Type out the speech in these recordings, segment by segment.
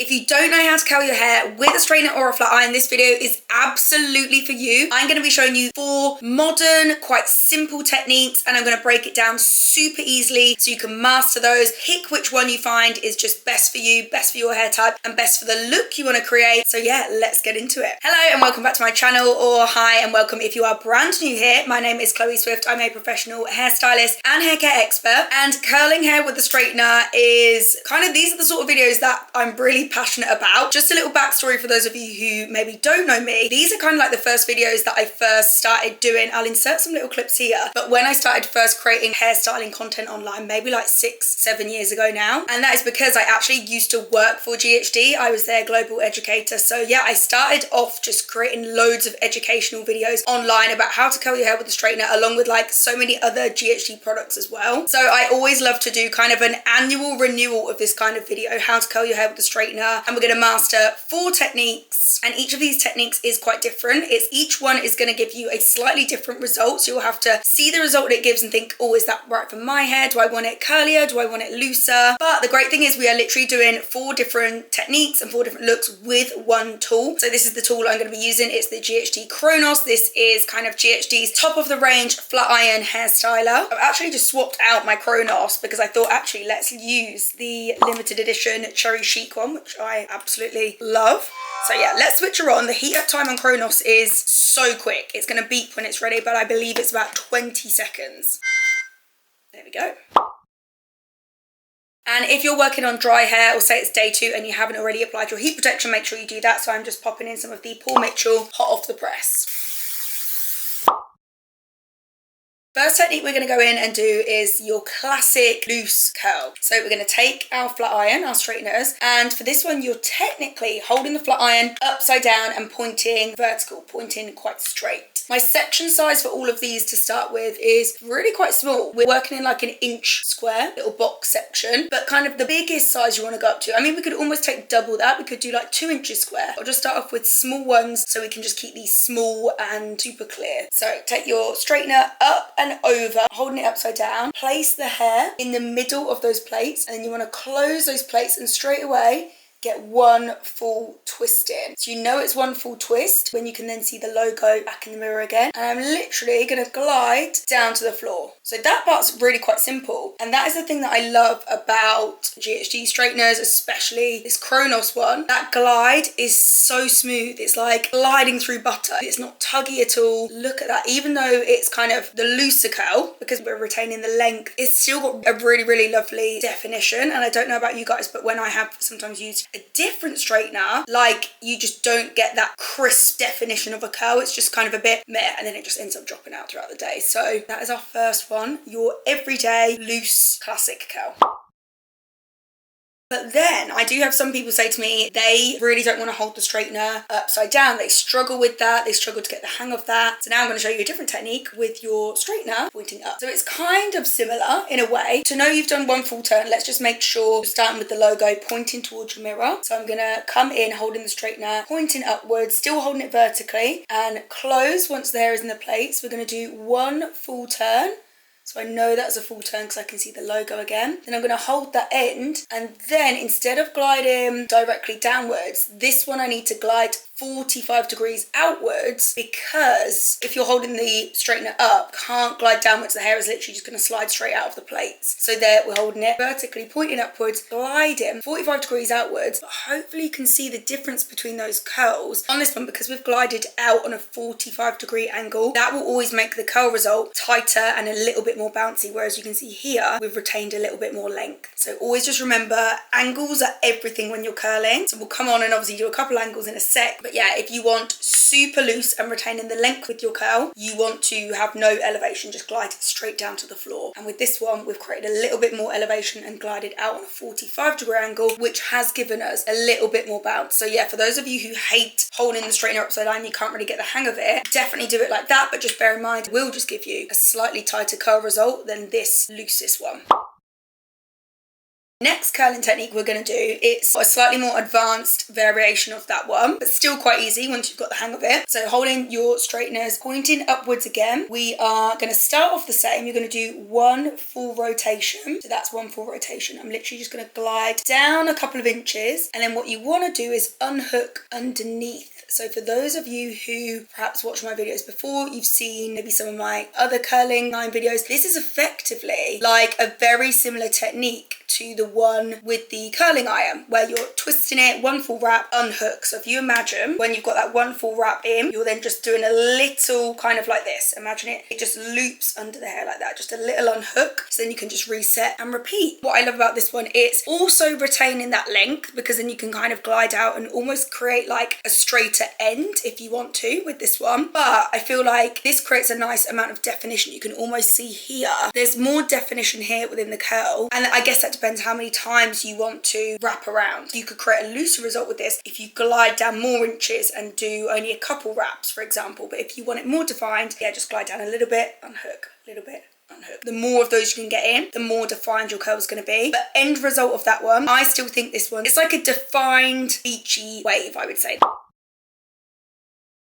If you don't know how to curl your hair with a straightener or a flat iron, this video is absolutely for you. I'm going to be showing you 4 modern, quite simple techniques, and I'm going to break it down super easily so you can master those. Pick which one you find is just best for you, best for your hair type, and best for the look you want to create. So yeah, let's get into it. Hello and welcome back to my channel, or hi and welcome if you are brand new here. My name is Chloe Swift. I'm a professional hairstylist and hair care expert, and curling hair with a straightener is these are the sort of videos that I'm really passionate about. Just a little backstory for those of you who maybe don't know me. These are kind of like the first videos that I first started doing. I'll insert some little clips here. But when I started first creating hairstyling content online, maybe like 6-7 years ago now, and that is because I actually used to work for GHD. I was their global educator. So yeah, I started off just creating loads of educational videos online about how to curl your hair with a straightener, along with like so many other GHD products as well. So I always love to do kind of an annual renewal of this kind of video, how to curl your hair with a straightener. And we're going to master 4 techniques, and each of these techniques is quite different. Each one is going to give you a slightly different result, so you'll have to see the result it gives and think, oh, is that right for my hair? Do I want it curlier? Do I want it looser? But the great thing is we are literally doing 4 different techniques and 4 different looks with one tool. So this is the tool I'm going to be using. It's the GHD Kronos. This is kind of GHD's top of the range flat iron hairstyler. I've actually just swapped out my Kronos because I thought, actually, let's use the limited edition cherry chic one, which I absolutely love. So yeah, let's switch her on. The heat up time on Kronos is so quick. It's going to beep when it's ready, but I believe it's about 20 seconds. There we go. And if you're working on dry hair, or say it's day 2 and you haven't already applied your heat protection, make sure you do that. So I'm just popping in some of the Paul Mitchell hot off the press. First technique we're going to go in and do is your classic loose curl. So we're going to take our flat iron, our straighteners, and for this one you're technically holding the flat iron upside down and pointing vertical, pointing quite straight. My section size for all of these to start with is really quite small. We're working in like an inch square, little box section, but kind of the biggest size you want to go up to. I mean, we could almost take double that. We could do like 2 inches square. I'll just start off with small ones so we can just keep these small and super clear. So take your straightener up and over, holding it upside down. Place the hair in the middle of those plates, and then you want to close those plates and straight away get one full twist in. So you know it's one full twist when you can then see the logo back in the mirror again. And I'm literally going to glide down to the floor. So that part's really quite simple. And that is the thing that I love about GHD straighteners, especially this Kronos one. That glide is so smooth. It's like gliding through butter. It's not tuggy at all. Look at that. Even though it's kind of the looser curl, because we're retaining the length, it's still got a really, really lovely definition. And I don't know about you guys, but when I have sometimes used a different straightener, like, you just don't get that crisp definition of a curl. It's just kind of a bit meh, and then it just ends up dropping out throughout the day. So that is our first one, your everyday loose classic curl. But then I do have some people say to me they really don't want to hold the straightener upside down. They struggle with that. They struggle to get the hang of that. So now I'm going to show you a different technique with your straightener pointing up. So it's kind of similar in a way. To know you've done one full turn, let's just make sure you're starting with the logo pointing towards your mirror. So I'm going to come in holding the straightener, pointing upwards, still holding it vertically, and close once the hair is in the plates. We're going to do one full turn. So I know that's a full turn because I can see the logo again. Then I'm going to hold that end, and then instead of gliding directly downwards, this one I need to glide 45 degrees outwards, because if you're holding the straightener up, can't glide downwards, the hair is literally just going to slide straight out of the plates. So there, we're holding it vertically, pointing upwards, gliding 45 degrees outwards, but hopefully you can see the difference between those curls. On this one, because we've glided out on a 45-degree angle, that will always make the curl result tighter and a little bit more bouncy, whereas you can see here, we've retained a little bit more length. So always just remember, angles are everything when you're curling. So we'll come on and obviously do a couple angles in a sec, but yeah, if you want super loose and retaining the length with your curl, you want to have no elevation, just glide it straight down to the floor. And with this one, we've created a little bit more elevation and glided out on a 45-degree angle, which has given us a little bit more bounce. So yeah, for those of you who hate holding the straightener upside down, you can't really get the hang of it, definitely do it like that, but just bear in mind, it will just give you a slightly tighter curl result than this loosest one. Next curling technique we're going to do, it's a slightly more advanced variation of that one, but still quite easy once you've got the hang of it. So holding your straighteners, pointing upwards again, we are going to start off the same. You're going to do one full rotation. So that's one full rotation. I'm literally just going to glide down a couple of inches, and then what you want to do is unhook underneath. So for those of you who perhaps watched my videos before, you've seen maybe some of my other curling line videos. This is effectively like a very similar technique to the one with the curling iron, where you're twisting it, one full wrap, unhook. So if you imagine when you've got that one full wrap in, you're then just doing a little kind of like this. Imagine it just loops under the hair like that, just a little unhook. So then you can just reset and repeat. What I love about this one, it's also retaining that length, because then you can kind of glide out and almost create like a straighter end if you want to with this one. But I feel like this creates a nice amount of definition. You can almost see here, there's more definition here within the curl, and I guess that depends how many times you want to wrap around. You could create a looser result with this if you glide down more inches and do only a couple wraps, for example. But if you want it more defined, yeah, just glide down a little bit, unhook, a little bit, unhook. The more of those you can get in, the more defined your curl is going to be. But end result of that one, I still think this one, it's like a defined beachy wave, I would say.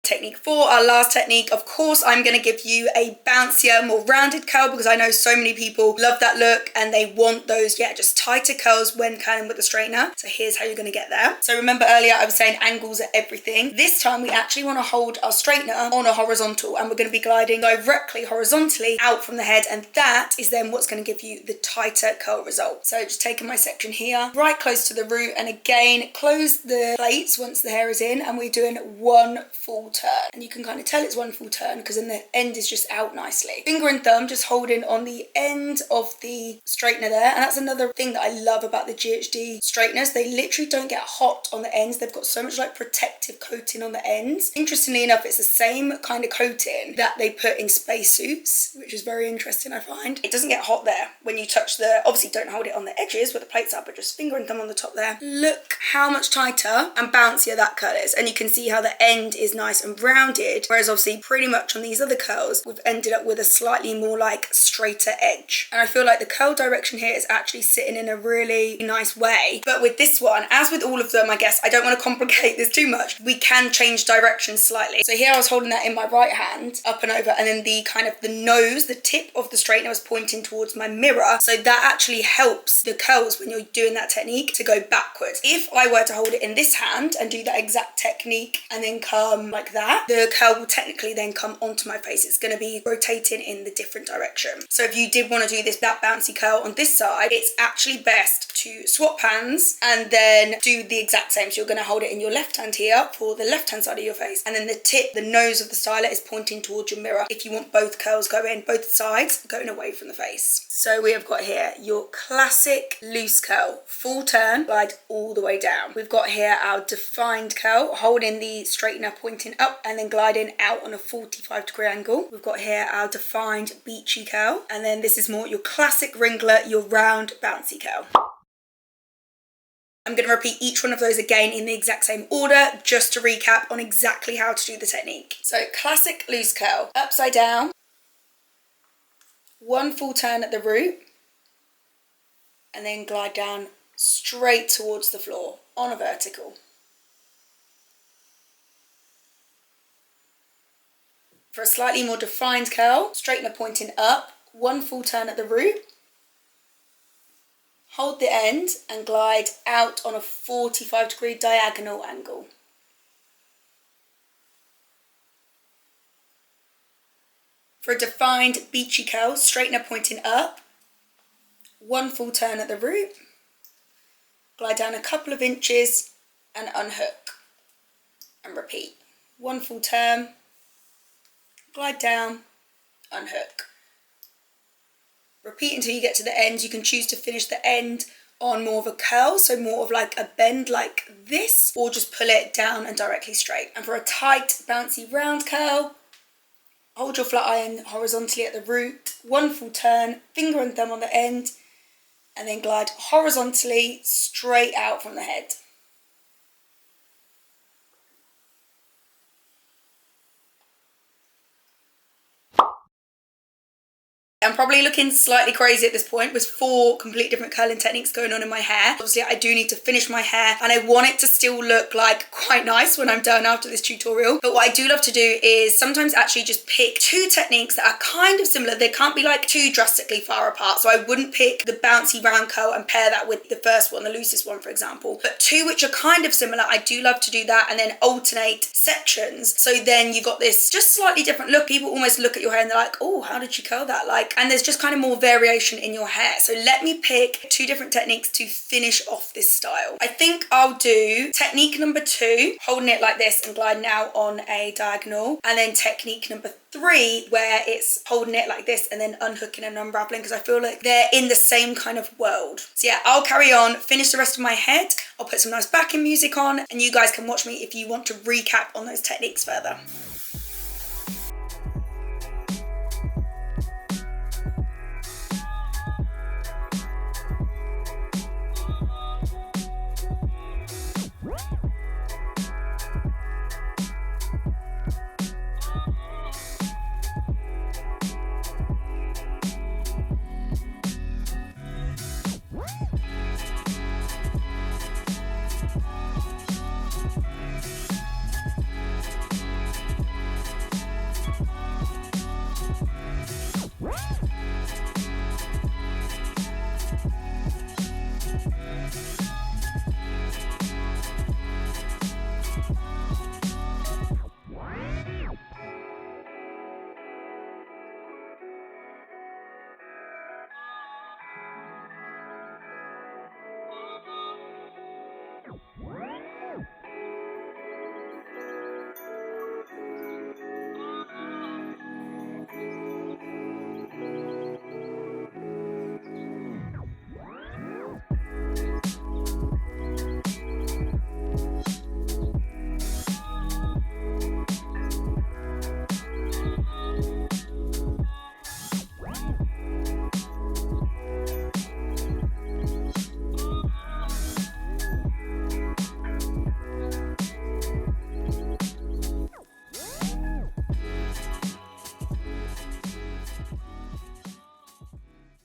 Technique 4, our last technique. Of course, I'm going to give you a bouncier, more rounded curl, because I know so many people love that look and they want those, yeah, just tighter curls when curling with the straightener. So here's how you're going to get there. So remember earlier I was saying angles are everything. This time we actually want to hold our straightener on a horizontal, and we're going to be gliding directly horizontally out from the head, and that is then what's going to give you the tighter curl result. So just taking my section here, right close to the root, and again close the plaits once the hair is in, and we're doing one full turn. And you can kind of tell it's one full turn because then the end is just out nicely. Finger and thumb just holding on the end of the straightener there. And that's another thing that I love about the GHD straighteners. They literally don't get hot on the ends. They've got so much like protective coating on the ends. Interestingly enough, it's the same kind of coating that they put in spacesuits, which is very interesting, I find. It doesn't get hot there when you touch the, obviously don't hold it on the edges where the plates are, but just finger and thumb on the top there. Look how much tighter and bouncier that curl is. And you can see how the end is nice and rounded, whereas obviously pretty much on these other curls we've ended up with a slightly more like straighter edge. And I feel like the curl direction here is actually sitting in a really nice way. But with this one, as with all of them, I guess I don't want to complicate this too much, we can change direction slightly. So here I was holding that in my right hand up and over, and then the kind of the nose, the tip of the straightener was pointing towards my mirror, so that actually helps the curls when you're doing that technique to go backwards. If I were to hold it in this hand and do that exact technique and then come like that, the curl will technically then come onto my face. It's going to be rotating in the different direction. So if you did want to do that bouncy curl on this side, it's actually best to swap hands and then do the exact same. So you're going to hold it in your left hand here for the left hand side of your face, and then the tip, the nose of the styler is pointing towards your mirror if you want both curls going, both sides going away from the face. So we have got here your classic loose curl, full turn, glide all the way down. We've got here our defined curl, holding the straightener pointing up and then gliding out on a 45-degree angle. We've got here our defined beachy curl, and then this is more your classic ringlet, your round bouncy curl. I'm going to repeat each one of those again in the exact same order, just to recap on exactly how to do the technique. So classic loose curl, upside down, one full turn at the root, and then glide down straight towards the floor on a vertical. For a slightly more defined curl, straightener pointing up, one full turn at the root, hold the end and glide out on a 45-degree diagonal angle. For a defined beachy curl, straightener pointing up, one full turn at the root, glide down a couple of inches and unhook, and repeat. One full turn, glide down, unhook. Repeat until you get to the end. You can choose to finish the end on more of a curl, so more of like a bend like this, or just pull it down and directly straight. And for a tight, bouncy round curl, hold your flat iron horizontally at the root, one full turn, finger and thumb on the end, and then glide horizontally straight out from the head. I'm probably looking slightly crazy at this point with 4 complete different curling techniques going on in my hair. Obviously, I do need to finish my hair and I want it to still look like quite nice when I'm done after this tutorial. But what I do love to do is sometimes actually just pick 2 techniques that are kind of similar. They can't be like too drastically far apart. So I wouldn't pick the bouncy round curl and pair that with the first one, the loosest one, for example. But 2 which are kind of similar, I do love to do that and then alternate sections. So then you've got this just slightly different look. People almost look at your hair and they're like, oh, how did you curl that? Like, and there's just kind of more variation in your hair. So let me pick 2 different techniques to finish off this style. I think I'll do technique number 2, holding it like this and gliding out on a diagonal. And then technique number 3, where it's holding it like this and then unhooking and unraveling, because I feel like they're in the same kind of world. So yeah, I'll carry on, finish the rest of my head. I'll put some nice backing music on and you guys can watch me if you want to recap on those techniques further.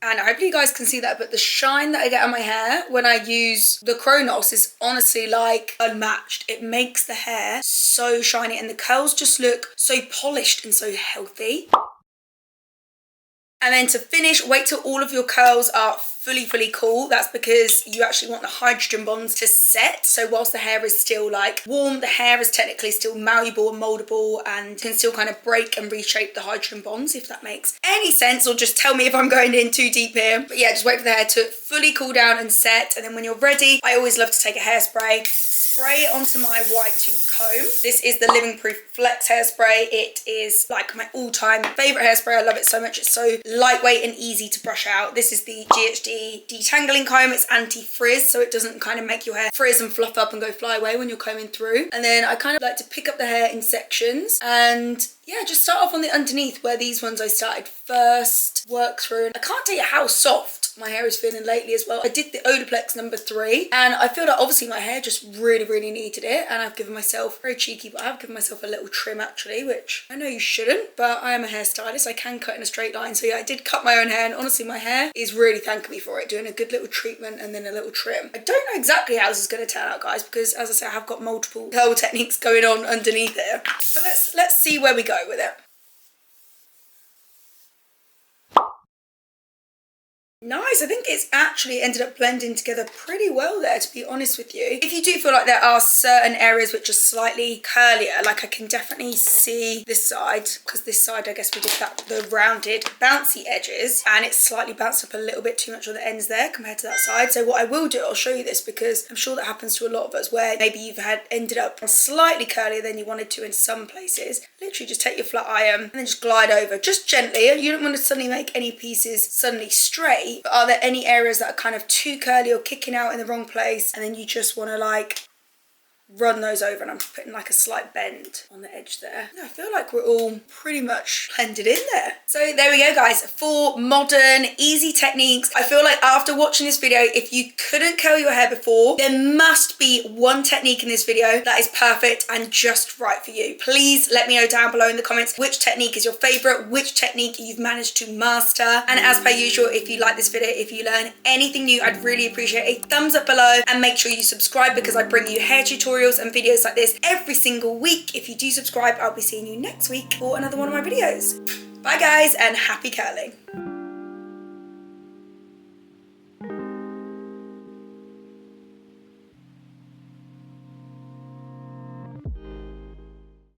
And hopefully you guys can see that, but the shine that I get on my hair when I use the Chronos is honestly like unmatched. It makes the hair so shiny and the curls just look so polished and so healthy. And then to finish, wait till all of your curls are fully cool. That's because you actually want the hydrogen bonds to set. So whilst the hair is still like warm, the hair is technically still malleable and moldable and can still kind of break and reshape the hydrogen bonds, if that makes any sense, or just tell me if I'm going in too deep here. But yeah, just wait for the hair to fully cool down and set. And then when you're ready, I always love to take a hairspray, spray it onto my wide tooth comb. This is the Living Proof Flex hairspray. It is like my all-time favorite hairspray. I love it so much. It's so lightweight and easy to brush out. This is the GHD detangling comb. It's anti-frizz, so it doesn't kind of make your hair frizz and fluff up and go fly away when you're combing through. And then I kind of like to pick up the hair in sections and yeah, just start off on the underneath where these ones I started first, work through. I can't tell you how soft my hair is feeling lately as well. I did the Olaplex number 3 and I feel that obviously my hair just really needed it, and I've given myself, very cheeky, but I've given myself a little trim actually, which I know you shouldn't, but I am a hairstylist. I can cut in a straight line. So yeah, I did cut my own hair and honestly my hair is really thanking me for it, doing a good little treatment and then a little trim. I don't know exactly how this is going to turn out, guys, because as I said, I have got multiple curl techniques going on underneath here. But let's see where we go with it. Nice, I think it's actually ended up blending together pretty well there, to be honest with you. If you do feel like there are certain areas which are slightly curlier, like I can definitely see this side, because this side I guess we did that, the rounded bouncy edges, and it's slightly bounced up a little bit too much on the ends there compared to that side. So what I will do, I'll show you this because I'm sure that happens to a lot of us, where maybe you've ended up slightly curlier than you wanted to in some places. Literally just take your flat iron and then just glide over, just gently. You don't want to suddenly make any pieces suddenly straight. But are there any areas that are kind of too curly or kicking out in the wrong place and then you just want to like run those over, and I'm putting like a slight bend on the edge there. I feel like we're all pretty much blended in there. So there we go, guys. 4 modern, easy techniques. I feel like after watching this video, if you couldn't curl your hair before, there must be one technique in this video that is perfect and just right for you. Please let me know down below in the comments which technique is your favorite, which technique you've managed to master. And as per usual, if you like this video, if you learn anything new, I'd really appreciate a thumbs up below, and make sure you subscribe because I bring you hair tutorials and videos like this every single week. If you do subscribe, I'll be seeing you next week for another one of my videos. Bye guys, and happy curling.